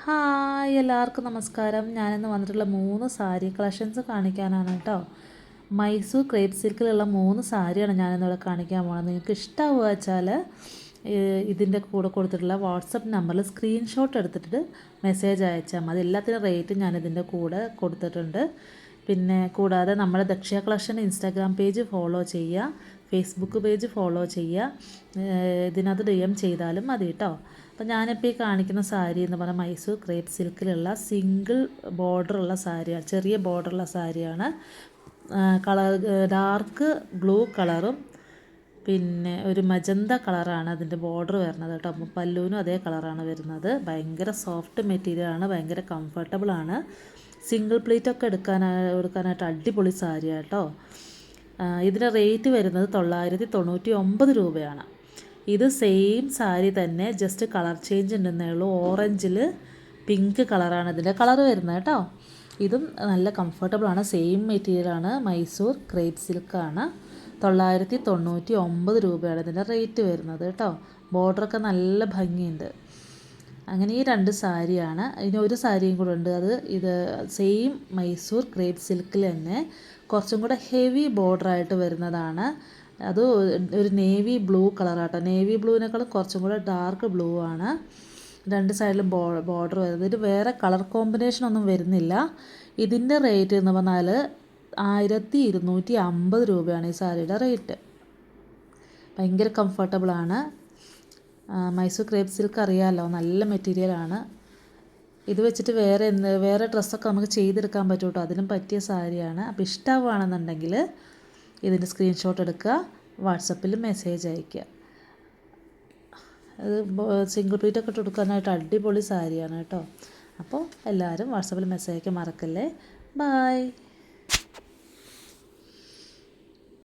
Hi എല്ലാവർക്കും നമസ്കാരം. ഞാനിന്ന് വന്നിട്ടുള്ള 3 സാരി കളക്ഷൻസ് കാണിക്കാനാണ് കേട്ടോ. മൈസൂർ ക്രേപ്പ് സിൽക്കിലുള്ള 3 സാരിയാണ് ഞാനിന്നിവിടെ കാണിക്കാൻ പോകുന്നത്. നിങ്ങൾക്ക് ഇഷ്ടമാവുക വെച്ചാൽ ഇതിൻ്റെ കൂടെ കൊടുത്തിട്ടുള്ള വാട്സപ്പ് നമ്പറിൽ സ്ക്രീൻഷോട്ട് എടുത്തിട്ട് മെസ്സേജ് അയച്ചാൽ മതി. എല്ലാത്തിനും റേറ്റ് ഞാനിതിൻ്റെ കൂടെ കൊടുത്തിട്ടുണ്ട്. പിന്നെ കൂടാതെ നമ്മുടെ ദക്ഷിണ കളക്ഷൻ ഇൻസ്റ്റാഗ്രാം പേജ് ഫോളോ ചെയ്യുക, ഫേസ്ബുക്ക് പേജ് ഫോളോ ചെയ്യുക. ഇതിനകത്ത് DM ചെയ്താലും മതി കേട്ടോ. അപ്പോൾ ഞാനിപ്പോൾ ഈ കാണിക്കുന്ന സാരി എന്ന് പറഞ്ഞാൽ മൈസൂർ ക്രേപ്പ് സിൽക്കിലുള്ള സിംഗിൾ ബോർഡറുള്ള സാരിയാണ്, ചെറിയ ബോർഡറുള്ള സാരിയാണ്. കളർ ഡാർക്ക് ബ്ലൂ കളറും പിന്നെ ഒരു മജന്ത കളറാണ് അതിൻ്റെ ബോർഡർ വരുന്നത് കേട്ടോ. പല്ലുവിനും അതേ കളറാണ് വരുന്നത്. ഭയങ്കര സോഫ്റ്റ് മെറ്റീരിയലാണ്, ഭയങ്കര കംഫർട്ടബിളാണ്. സിംഗിൾ പ്ലീറ്റൊക്കെ എടുക്കാനായിട്ട് അടിപൊളി സാരിയാണ് കേട്ടോ. ഇതിൻ്റെ റേറ്റ് വരുന്നത് 999 രൂപയാണ്. ഇത് സെയിം സാരി തന്നെ, ജസ്റ്റ് കളർ ചേഞ്ച് ഉണ്ടെന്നേ ഉള്ളൂ. ഓറഞ്ചിൽ പിങ്ക് കളറാണ് ഇതിൻ്റെ കളർ വരുന്നത് കേട്ടോ. ഇതും നല്ല കംഫർട്ടബിളാണ്, സെയിം മെറ്റീരിയലാണ്, മൈസൂർ ക്രേപ്പ് സിൽക്കാണ്. 999 രൂപയാണ് ഇതിൻ്റെ റേറ്റ് വരുന്നത് കേട്ടോ. ബോർഡറൊക്കെ നല്ല ഭംഗിയുണ്ട്. അങ്ങനെ ഈ 2 സാരിയാണ്. ഇനി ഒരു സാരിയും കൂടെ ഉണ്ട്. ഇത് സെയിം മൈസൂർ ക്രേപ്പ് സിൽക്കിൽ തന്നെ കുറച്ചും കൂടെ ഹെവി ബോർഡറായിട്ട് വരുന്നതാണ്. അത് ഒരു നേവി ബ്ലൂ കളറാട്ടോ. നേവി ബ്ലൂവിനേക്കാളും കുറച്ചും കൂടെ ഡാർക്ക് ബ്ലൂ ആണ് 2 സൈഡിലും ബോർഡർ വരുന്നത്. ഇത് വേറെ കളർ കോമ്പിനേഷൻ ഒന്നും വരുന്നില്ല. ഇതിൻ്റെ റേറ്റ് എന്ന് പറഞ്ഞാൽ 1250 രൂപയാണ് ഈ സാരിയുടെ റേറ്റ്. ഭയങ്കര കംഫർട്ടബിളാണ്. മൈസൂർ ക്രേപ്പ് സിൽക്ക് അറിയാമല്ലോ, നല്ല മെറ്റീരിയലാണ്. ഇത് വെച്ചിട്ട് വേറെ ഡ്രസ്സൊക്കെ നമുക്ക് ചെയ്തെടുക്കാൻ പറ്റും കേട്ടോ. അതിനും പറ്റിയ സാരിയാണ്. അപ്പോൾ ഇഷ്ടമാവുകയാണെന്നുണ്ടെങ്കിൽ ഇതിൻ്റെ സ്ക്രീൻഷോട്ട് എടുക്കുക, വാട്സപ്പിൽ മെസ്സേജ് അയയ്ക്കുക. അത് സിംഗിൾ പ്ലീറ്റൊക്കെ ഇട്ട് കൊടുക്കാനായിട്ട് അടിപൊളി സാരിയാണ് കേട്ടോ. അപ്പോൾ എല്ലാവരും വാട്സപ്പിൽ മെസ്സേജ് അയക്കാൻ മറക്കല്ലേ. ബായ്.